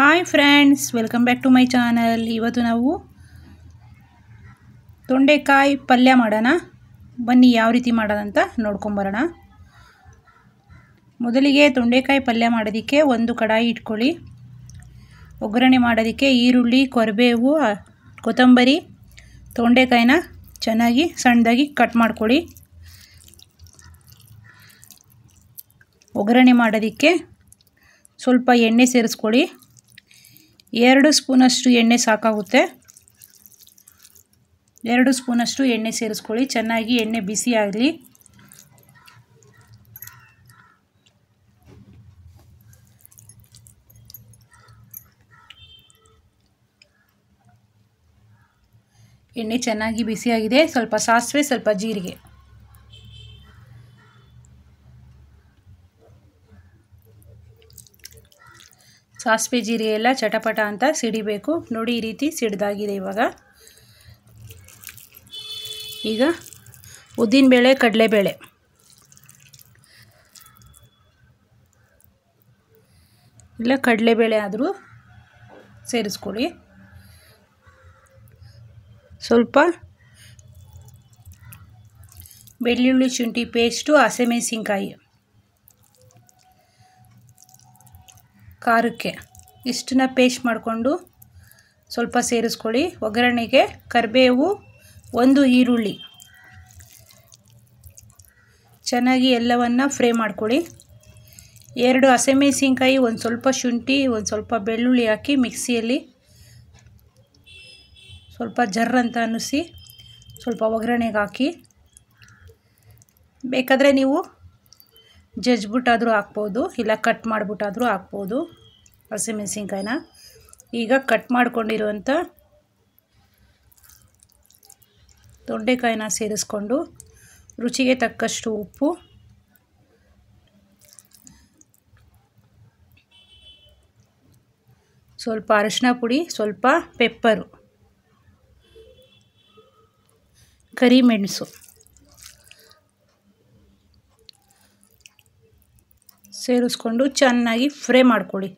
Hi friends, welcome back to my channel. ಇವತ್ತು ನಾವು ತೊಂಡೆಕಾಯಿ ಪಲ್ಯ ಮಾಡೋಣ. ಬನ್ನಿ ಯಾವ ರೀತಿ ಮಾಡೋದಂತ ನೋಡ್ಕೊಂಬರೋಣ. ಮೊದಲಿಗೆ ತೊಂಡೆಕಾಯಿ ಪಲ್ಯ ಮಾಡೋದಕ್ಕೆ ಒಂದು ಕಡಾಯಿ ಇಟ್ಕೊಳ್ಳಿ. ಒಗ್ಗರಣೆ ಮಾಡೋದಕ್ಕೆ ಈರುಳ್ಳಿ, ಕರಿಬೇವು, ಕೊತ್ತಂಬರಿ, ತೊಂಡೆಕಾಯಿನ ಚೆನ್ನಾಗಿ ಸಣ್ಣದಾಗಿ ಕಟ್ ಮಾಡ್ಕೊಳ್ಳಿ. ಒಗ್ಗರಣೆ ಮಾಡೋದಕ್ಕೆ ಸ್ವಲ್ಪ ಎಣ್ಣೆ ಸೇರಿಸ್ಕೊಳ್ಳಿ. 2 ಸ್ಪೂನಷ್ಟು ಎಣ್ಣೆ ಸಾಕಾಗುತ್ತೆ. 2 ಸ್ಪೂನಷ್ಟು ಎಣ್ಣೆ ಸೇರಿಸ್ಕೊಳ್ಳಿ. ಚೆನ್ನಾಗಿ ಎಣ್ಣೆ ಬಿಸಿ ಆಗಲಿ. ಎಣ್ಣೆ ಚೆನ್ನಾಗಿ ಬಿಸಿಯಾಗಿದೆ. ಸ್ವಲ್ಪ ಸಾಸಿವೆ, ಸ್ವಲ್ಪ ಜೀರಿಗೆ. ಸಾಸಿವೆ ಜೀರಿಗೆ ಎಲ್ಲ ಚಟಪಟ ಅಂತ ಸಿಡಿಬೇಕು. ನೋಡಿ, ಈ ರೀತಿ ಸಿಡ್ದಾಗಿದೆ. ಈಗ ಉದ್ದಿನಬೇಳೆ, ಕಡಲೆಬೇಳೆ, ಇಲ್ಲ ಕಡಲೆಬೇಳೆ ಆದರೂ ಸೇರಿಸ್ಕೊಳ್ಳಿ. ಸ್ವಲ್ಪ ಬೆಳ್ಳುಳ್ಳಿ ಶುಂಠಿ ಪೇಸ್ಟು, ಹಸಿಮೆಣಸಿನ್ಕಾಯಿ ಖಾರಕ್ಕೆ ಇಷ್ಟನ್ನ ಪೇಸ್ಟ್ ಮಾಡಿಕೊಂಡು ಸ್ವಲ್ಪ ಸೇರಿಸ್ಕೊಳ್ಳಿ. ಒಗ್ಗರಣೆಗೆ ಕರಿಬೇವು, 1 ಈರುಳ್ಳಿ, ಚೆನ್ನಾಗಿ ಎಲ್ಲವನ್ನು ಫ್ರೈ ಮಾಡ್ಕೊಳ್ಳಿ. 2 ಹಸಿಮೆಣಸಿನ್ಕಾಯಿ, ಒಂದು ಸ್ವಲ್ಪ ಶುಂಠಿ, ಒಂದು ಸ್ವಲ್ಪ ಬೆಳ್ಳುಳ್ಳಿ ಹಾಕಿ ಮಿಕ್ಸಿಯಲ್ಲಿ ಸ್ವಲ್ಪ ಜರ್ರಂತ ಅನ್ನಿಸಿ ಸ್ವಲ್ಪ ಒಗ್ಗರಣೆಗೆ ಹಾಕಿ. ಬೇಕಾದರೆ ನೀವು ಜಜ್ಜಿಬಿಟ್ಟಾದರೂ ಹಾಕ್ಬೋದು, ಇಲ್ಲ ಕಟ್ ಮಾಡಿಬಿಟ್ಟಾದರೂ ಹಾಕ್ಬೋದು ಹಸಿಮೆಣಸಿನ್ಕಾಯಿನ. ಈಗ ಕಟ್ ಮಾಡ್ಕೊಂಡಿರುವಂಥ ತೊಂಡೆಕಾಯಿನ ಸೇರಿಸ್ಕೊಂಡು ರುಚಿಗೆ ತಕ್ಕಷ್ಟು ಉಪ್ಪು, ಸ್ವಲ್ಪ ಅರಿಶಿನ ಪುಡಿ, ಸ್ವಲ್ಪ ಪೆಪ್ಪರು, ಕರಿಮೆಣಸು ಸೇರಿಸ್ಕೊಂಡು ಚೆನ್ನಾಗಿ ಫ್ರೈ ಮಾಡ್ಕೊಳ್ಳಿ.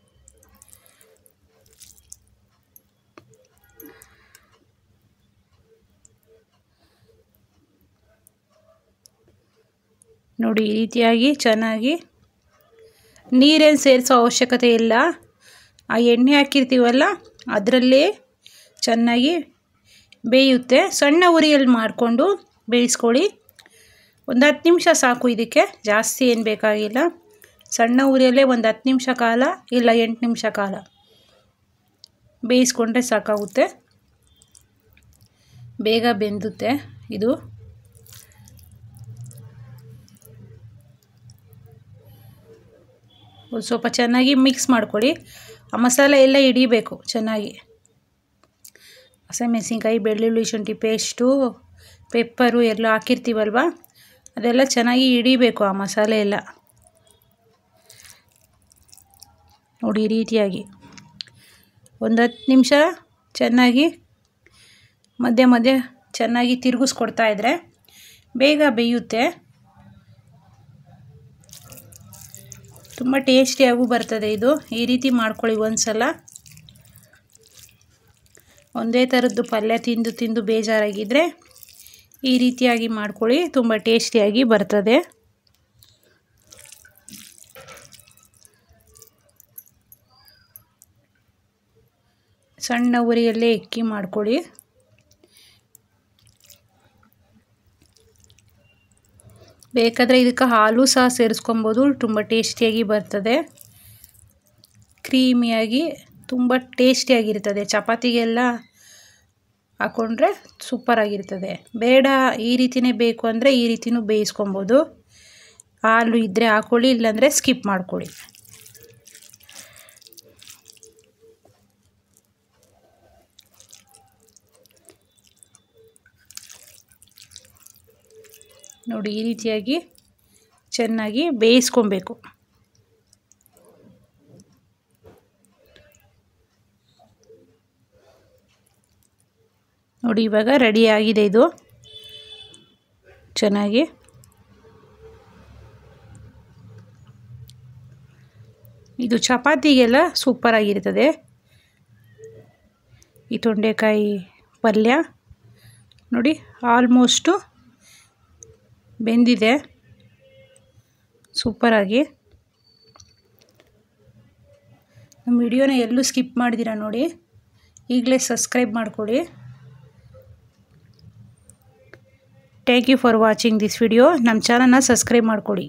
ನೋಡಿ, ಈ ರೀತಿಯಾಗಿ ಚೆನ್ನಾಗಿ ನೀರೇನು ಸೇರಿಸೋ ಅವಶ್ಯಕತೆ ಇಲ್ಲ. ಆ ಎಣ್ಣೆ ಹಾಕಿರ್ತೀವಲ್ಲ ಅದರಲ್ಲೇ ಚೆನ್ನಾಗಿ ಬೇಯುತ್ತೆ. ಸಣ್ಣ ಉರಿಯಲ್ಲಿ ಮಾಡಿಕೊಂಡು ಬೇಯಿಸ್ಕೊಳ್ಳಿ. ಒಂದು 10 ನಿಮಿಷ ಸಾಕು ಇದಕ್ಕೆ, ಜಾಸ್ತಿ ಏನು ಬೇಕಾಗಿಲ್ಲ. ಸಣ್ಣ ಉರಿಯಲ್ಲೇ ಒಂದು 10 ನಿಮಿಷ ಕಾಲ, ಇಲ್ಲ 8 ನಿಮಿಷ ಕಾಲ ಬೇಯಿಸ್ಕೊಂಡ್ರೆ ಸಾಕಾಗುತ್ತೆ. ಬೇಗ ಬೆಂದುತ್ತೆ ಇದು. ಒಂದು ಸ್ವಲ್ಪ ಚೆನ್ನಾಗಿ ಮಿಕ್ಸ್ ಮಾಡ್ಕೊಳ್ಳಿ. ಆ ಮಸಾಲೆ ಎಲ್ಲ ಹಿಡಿಬೇಕು ಚೆನ್ನಾಗಿ. ಹಸಿಮೆಣಸಿನ್ಕಾಯಿ, ಬೆಳ್ಳುಳ್ಳಿ ಶುಂಠಿ ಪೇಸ್ಟು, ಪೆಪ್ಪರು ಎಲ್ಲ ಹಾಕಿರ್ತೀವಲ್ವ, ಅದೆಲ್ಲ ಚೆನ್ನಾಗಿ ಹಿಡಿಬೇಕು ಆ ಮಸಾಲೆ ಎಲ್ಲ. ನೋಡಿ, ಈ ರೀತಿಯಾಗಿ ಒಂದು 10 ನಿಮಿಷ ಚೆನ್ನಾಗಿ ಮಧ್ಯ ಮಧ್ಯ ಚೆನ್ನಾಗಿ ತಿರುಗಿಸ್ಕೊಡ್ತಾ ಇದ್ದರೆ ಬೇಗ ಬೇಯುತ್ತೆ. ತುಂಬ ಟೇಸ್ಟಿಯಾಗೂ ಬರ್ತದೆ ಇದು. ಈ ರೀತಿ ಮಾಡ್ಕೊಳ್ಳಿ ಒಂದು ಸಲ. ಒಂದೇ ಥರದ್ದು ಪಲ್ಯ ತಿಂದು ತಿಂದು ಬೇಜಾರಾಗಿದ್ದರೆ ಈ ರೀತಿಯಾಗಿ ಮಾಡ್ಕೊಳ್ಳಿ, ತುಂಬ ಟೇಸ್ಟಿಯಾಗಿ ಬರ್ತದೆ. ಸಣ್ಣ ಉರಿಯಲ್ಲೇ ಇಕ್ಕಿ ಮಾಡ್ಕೊಳ್ಳಿ. ಬೇಕಾದರೆ ಇದಕ್ಕೆ ಹಾಲು ಸಹ ಸೇರಿಸ್ಕೊಬೋದು, ತುಂಬ ಟೇಸ್ಟಿಯಾಗಿ ಬರ್ತದೆ. ಕ್ರೀಮಿಯಾಗಿ ತುಂಬ ಟೇಸ್ಟಿಯಾಗಿರ್ತದೆ. ಚಪಾತಿಗೆಲ್ಲ ಹಾಕ್ಕೊಂಡ್ರೆ ಸೂಪರಾಗಿರ್ತದೆ. ಬೇಡ, ಈ ರೀತಿಯೇ ಬೇಕು ಅಂದರೆ ಈ ರೀತಿಯೂ ಬೇಯಿಸ್ಕೊಬೋದು. ಹಾಲು ಇದ್ದರೆ ಹಾಕ್ಕೊಳ್ಳಿ, ಇಲ್ಲಾಂದರೆ ಸ್ಕಿಪ್ ಮಾಡ್ಕೊಳ್ಳಿ. ನೋಡಿ, ಈ ರೀತಿಯಾಗಿ ಚೆನ್ನಾಗಿ ಬೇಯಿಸ್ಕೊಬೇಕು. ನೋಡಿ, ಇವಾಗ ರೆಡಿಯಾಗಿದೆ ಇದು ಚೆನ್ನಾಗಿ. ಇದು ಚಪಾತಿಗೆಲ್ಲ ಸೂಪರಾಗಿರ್ತದೆ. ಈ ತೊಂಡೆಕಾಯಿ ಪಲ್ಯ ನೋಡಿ ಆಲ್ಮೋಸ್ಟು ಬೆಂದಿದೆ ಸೂಪರಾಗಿ. ನಮ್ಮ ವಿಡಿಯೋನ ಎಲ್ಲೂ ಸ್ಕಿಪ್ ಮಾಡಿದ್ದೀರಾ ನೋಡಿ, ಈಗಲೇ ಸಬ್ಸ್ಕ್ರೈಬ್ ಮಾಡಿಕೊಡಿ. Thank you for watching this video. ನಮ್ಮ ಚಾನಲ್ನ ಸಬ್ಸ್ಕ್ರೈಬ್ ಮಾಡಿಕೊಡಿ.